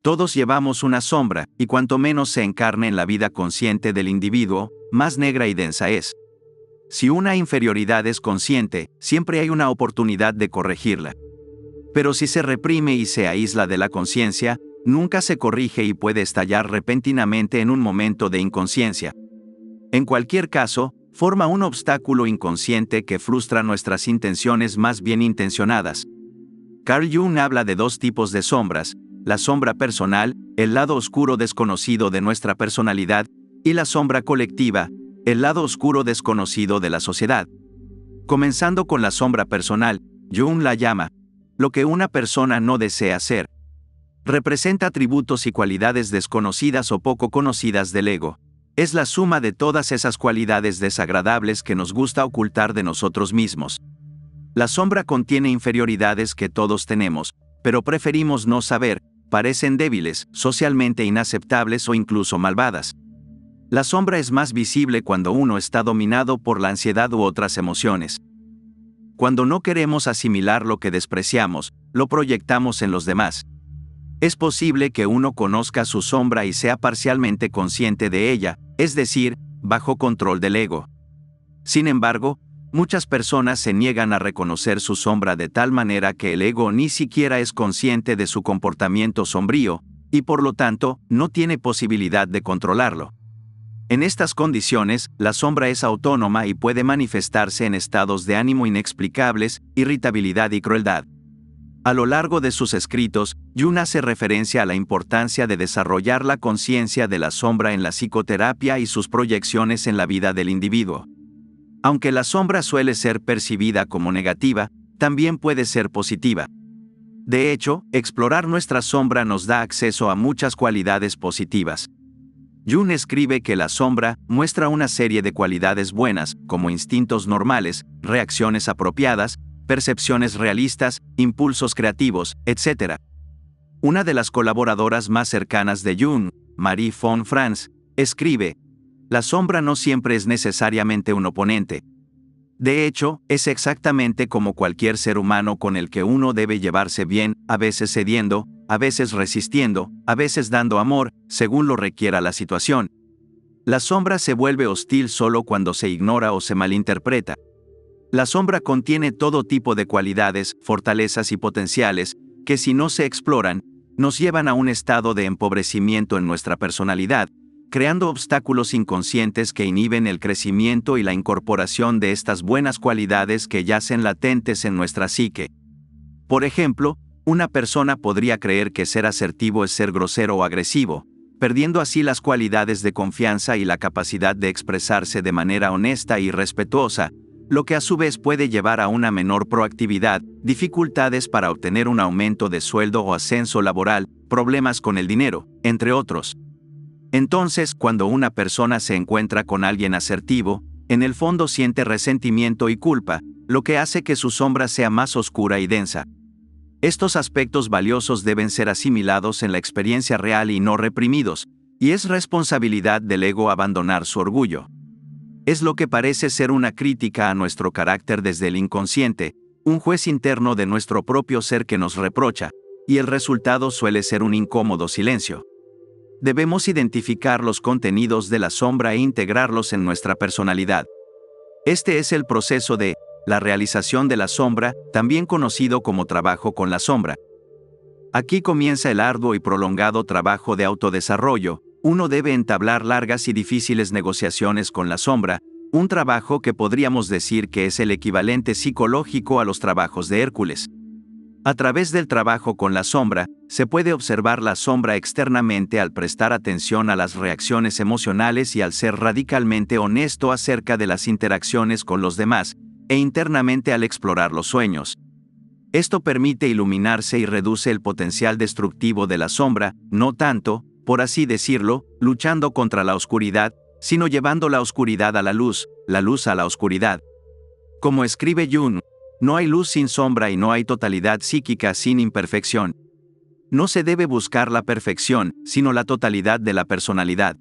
Todos llevamos una sombra, y cuanto menos se encarne en la vida consciente del individuo, más negra y densa es. Si una inferioridad es consciente, siempre hay una oportunidad de corregirla. Pero si se reprime y se aísla de la conciencia, nunca se corrige y puede estallar repentinamente en un momento de inconsciencia. En cualquier caso, forma un obstáculo inconsciente que frustra nuestras intenciones más bien intencionadas. Carl Jung habla de dos tipos de sombras: la sombra personal, el lado oscuro desconocido de nuestra personalidad, y la sombra colectiva, el lado oscuro desconocido de la sociedad. Comenzando con la sombra personal, Jung la llama lo que una persona no desea ser. Representa atributos y cualidades desconocidas o poco conocidas del ego. Es la suma de todas esas cualidades desagradables que nos gusta ocultar de nosotros mismos. La sombra contiene inferioridades que todos tenemos, pero preferimos no saber, parecen débiles, socialmente inaceptables o incluso malvadas. La sombra es más visible cuando uno está dominado por la ansiedad u otras emociones. Cuando no queremos asimilar lo que despreciamos, lo proyectamos en los demás. Es posible que uno conozca su sombra y sea parcialmente consciente de ella, es decir, bajo control del ego. Sin embargo, muchas personas se niegan a reconocer su sombra de tal manera que el ego ni siquiera es consciente de su comportamiento sombrío, y por lo tanto, no tiene posibilidad de controlarlo. En estas condiciones, la sombra es autónoma y puede manifestarse en estados de ánimo inexplicables, irritabilidad y crueldad. A lo largo de sus escritos, Jung hace referencia a la importancia de desarrollar la conciencia de la sombra en la psicoterapia y sus proyecciones en la vida del individuo. Aunque la sombra suele ser percibida como negativa, también puede ser positiva. De hecho, explorar nuestra sombra nos da acceso a muchas cualidades positivas. Jung escribe que la sombra muestra una serie de cualidades buenas, como instintos normales, reacciones apropiadas, percepciones realistas, impulsos creativos, etc. Una de las colaboradoras más cercanas de Jung, Marie von Franz, escribe: la sombra no siempre es necesariamente un oponente. De hecho, es exactamente como cualquier ser humano con el que uno debe llevarse bien, a veces cediendo, a veces resistiendo, a veces dando amor, según lo requiera la situación. La sombra se vuelve hostil solo cuando se ignora o se malinterpreta. La sombra contiene todo tipo de cualidades, fortalezas y potenciales, que si no se exploran, nos llevan a un estado de empobrecimiento en nuestra personalidad, creando obstáculos inconscientes que inhiben el crecimiento y la incorporación de estas buenas cualidades que yacen latentes en nuestra psique. Por ejemplo, una persona podría creer que ser asertivo es ser grosero o agresivo, perdiendo así las cualidades de confianza y la capacidad de expresarse de manera honesta y respetuosa, lo que a su vez puede llevar a una menor proactividad, dificultades para obtener un aumento de sueldo o ascenso laboral, problemas con el dinero, entre otros. Entonces, cuando una persona se encuentra con alguien asertivo, en el fondo siente resentimiento y culpa, lo que hace que su sombra sea más oscura y densa. Estos aspectos valiosos deben ser asimilados en la experiencia real y no reprimidos, y es responsabilidad del ego abandonar su orgullo. Es lo que parece ser una crítica a nuestro carácter desde el inconsciente, un juez interno de nuestro propio ser que nos reprocha, y el resultado suele ser un incómodo silencio. Debemos identificar los contenidos de la sombra e integrarlos en nuestra personalidad. Este es el proceso de la realización de la sombra, también conocido como trabajo con la sombra. Aquí comienza el arduo y prolongado trabajo de autodesarrollo. Uno debe entablar largas y difíciles negociaciones con la sombra, un trabajo que podríamos decir que es el equivalente psicológico a los trabajos de Hércules. A través del trabajo con la sombra, se puede observar la sombra externamente al prestar atención a las reacciones emocionales y al ser radicalmente honesto acerca de las interacciones con los demás, e internamente al explorar los sueños. Esto permite iluminarse y reduce el potencial destructivo de la sombra, no tanto, por así decirlo, luchando contra la oscuridad, sino llevando la oscuridad a la luz a la oscuridad. Como escribe Jung, no hay luz sin sombra y no hay totalidad psíquica sin imperfección. No se debe buscar la perfección, sino la totalidad de la personalidad.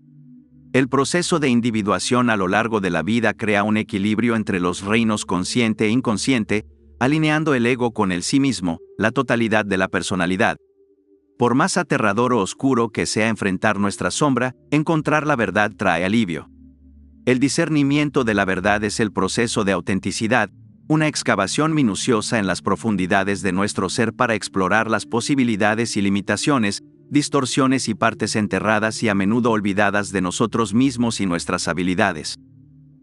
El proceso de individuación a lo largo de la vida crea un equilibrio entre los reinos consciente e inconsciente, alineando el ego con el sí mismo, la totalidad de la personalidad. Por más aterrador o oscuro que sea enfrentar nuestra sombra, encontrar la verdad trae alivio. El discernimiento de la verdad es el proceso de autenticidad, una excavación minuciosa en las profundidades de nuestro ser para explorar las posibilidades y limitaciones, distorsiones y partes enterradas y a menudo olvidadas de nosotros mismos y nuestras habilidades.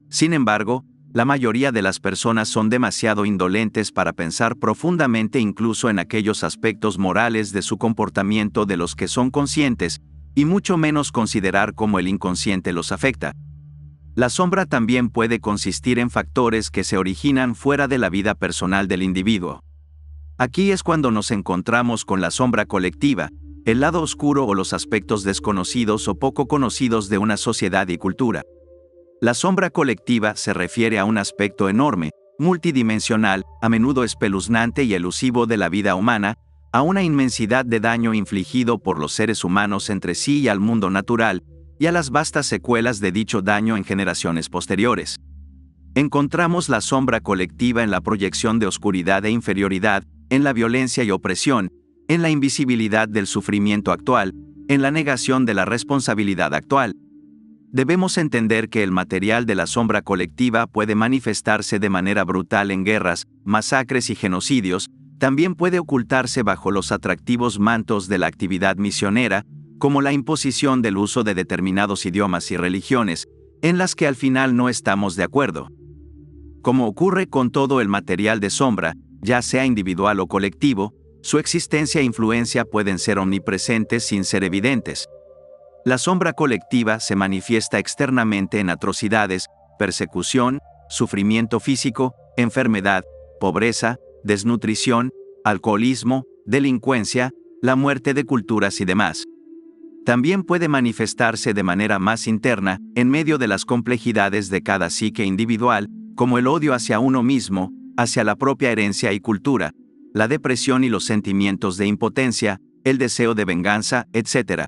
Sin embargo, la mayoría de las personas son demasiado indolentes para pensar profundamente incluso en aquellos aspectos morales de su comportamiento de los que son conscientes, y mucho menos considerar cómo el inconsciente los afecta. La sombra también puede consistir en factores que se originan fuera de la vida personal del individuo. Aquí es cuando nos encontramos con la sombra colectiva, el lado oscuro o los aspectos desconocidos o poco conocidos de una sociedad y cultura. La sombra colectiva se refiere a un aspecto enorme, multidimensional, a menudo espeluznante y elusivo de la vida humana, a una inmensidad de daño infligido por los seres humanos entre sí y al mundo natural, y a las vastas secuelas de dicho daño en generaciones posteriores. Encontramos la sombra colectiva en la proyección de oscuridad e inferioridad, en la violencia y opresión, en la invisibilidad del sufrimiento actual, en la negación de la responsabilidad actual. Debemos entender que el material de la sombra colectiva puede manifestarse de manera brutal en guerras, masacres y genocidios, también puede ocultarse bajo los atractivos mantos de la actividad misionera, como la imposición del uso de determinados idiomas y religiones, en las que al final no estamos de acuerdo. Como ocurre con todo el material de sombra, ya sea individual o colectivo, su existencia e influencia pueden ser omnipresentes sin ser evidentes. La sombra colectiva se manifiesta externamente en atrocidades, persecución, sufrimiento físico, enfermedad, pobreza, desnutrición, alcoholismo, delincuencia, la muerte de culturas y demás. También puede manifestarse de manera más interna, en medio de las complejidades de cada psique individual, como el odio hacia uno mismo, hacia la propia herencia y cultura, la depresión y los sentimientos de impotencia, el deseo de venganza, etc.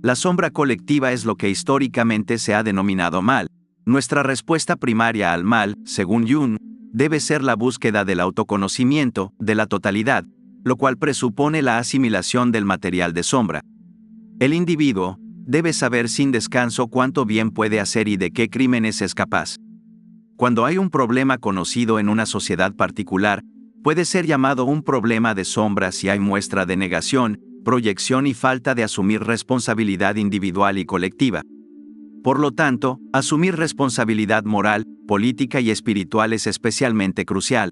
La sombra colectiva es lo que históricamente se ha denominado mal. Nuestra respuesta primaria al mal, según Jung, debe ser la búsqueda del autoconocimiento, de la totalidad, lo cual presupone la asimilación del material de sombra. El individuo debe saber sin descanso cuánto bien puede hacer y de qué crímenes es capaz. Cuando hay un problema conocido en una sociedad particular, puede ser llamado un problema de sombra si hay muestra de negación, proyección y falta de asumir responsabilidad individual y colectiva. Por lo tanto, asumir responsabilidad moral, política y espiritual es especialmente crucial.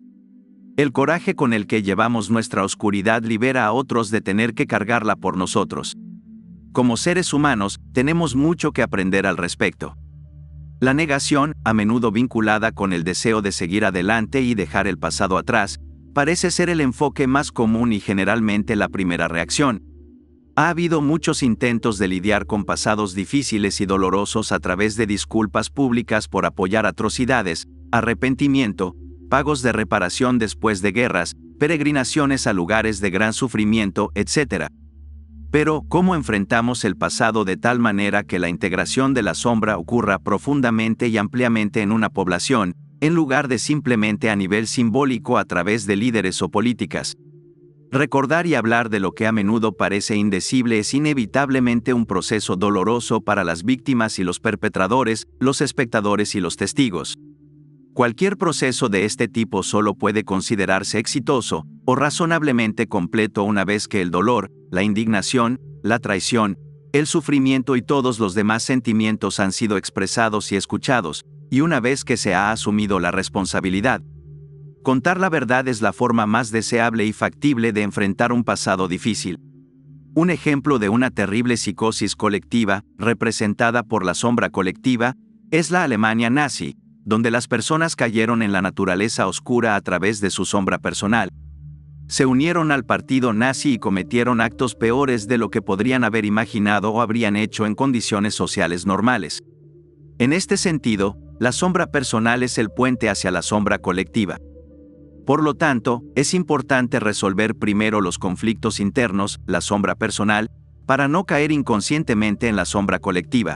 El coraje con el que llevamos nuestra oscuridad libera a otros de tener que cargarla por nosotros. Como seres humanos, tenemos mucho que aprender al respecto. La negación, a menudo vinculada con el deseo de seguir adelante y dejar el pasado atrás, parece ser el enfoque más común y generalmente la primera reacción. Ha habido muchos intentos de lidiar con pasados difíciles y dolorosos a través de disculpas públicas por apoyar atrocidades, arrepentimiento, pagos de reparación después de guerras, peregrinaciones a lugares de gran sufrimiento, etc. Pero, ¿cómo enfrentamos el pasado de tal manera que la integración de la sombra ocurra profundamente y ampliamente en una población, en lugar de simplemente a nivel simbólico a través de líderes o políticas? Recordar y hablar de lo que a menudo parece indecible es inevitablemente un proceso doloroso para las víctimas y los perpetradores, los espectadores y los testigos. Cualquier proceso de este tipo solo puede considerarse exitoso o razonablemente completo una vez que el dolor, la indignación, la traición, el sufrimiento y todos los demás sentimientos han sido expresados y escuchados, y una vez que se ha asumido la responsabilidad. Contar la verdad es la forma más deseable y factible de enfrentar un pasado difícil. Un ejemplo de una terrible psicosis colectiva, representada por la sombra colectiva, es la Alemania nazi, donde las personas cayeron en la naturaleza oscura a través de su sombra personal. Se unieron al partido nazi y cometieron actos peores de lo que podrían haber imaginado o habrían hecho en condiciones sociales normales. En este sentido, la sombra personal es el puente hacia la sombra colectiva. Por lo tanto, es importante resolver primero los conflictos internos, la sombra personal, para no caer inconscientemente en la sombra colectiva.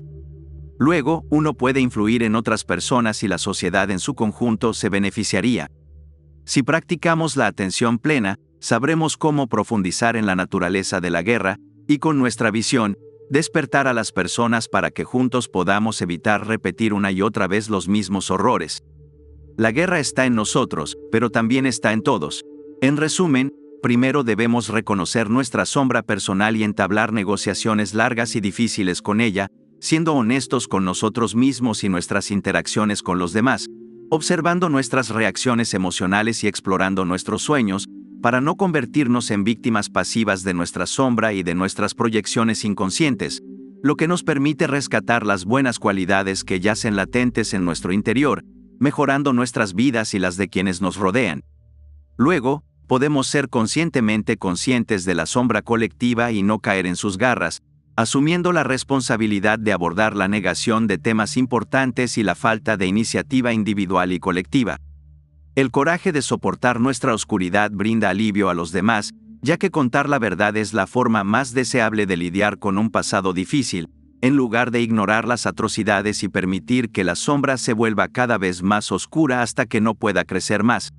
Luego, uno puede influir en otras personas y la sociedad en su conjunto se beneficiaría. Si practicamos la atención plena, sabremos cómo profundizar en la naturaleza de la guerra y con nuestra visión, despertar a las personas para que juntos podamos evitar repetir una y otra vez los mismos horrores. La guerra está en nosotros, pero también está en todos. En resumen, primero debemos reconocer nuestra sombra personal y entablar negociaciones largas y difíciles con ella, siendo honestos con nosotros mismos y nuestras interacciones con los demás, observando nuestras reacciones emocionales y explorando nuestros sueños, para no convertirnos en víctimas pasivas de nuestra sombra y de nuestras proyecciones inconscientes, lo que nos permite rescatar las buenas cualidades que yacen latentes en nuestro interior, mejorando nuestras vidas y las de quienes nos rodean. Luego, podemos ser conscientemente conscientes de la sombra colectiva y no caer en sus garras, asumiendo la responsabilidad de abordar la negación de temas importantes y la falta de iniciativa individual y colectiva. El coraje de soportar nuestra oscuridad brinda alivio a los demás, ya que contar la verdad es la forma más deseable de lidiar con un pasado difícil, en lugar de ignorar las atrocidades y permitir que la sombra se vuelva cada vez más oscura hasta que no pueda crecer más.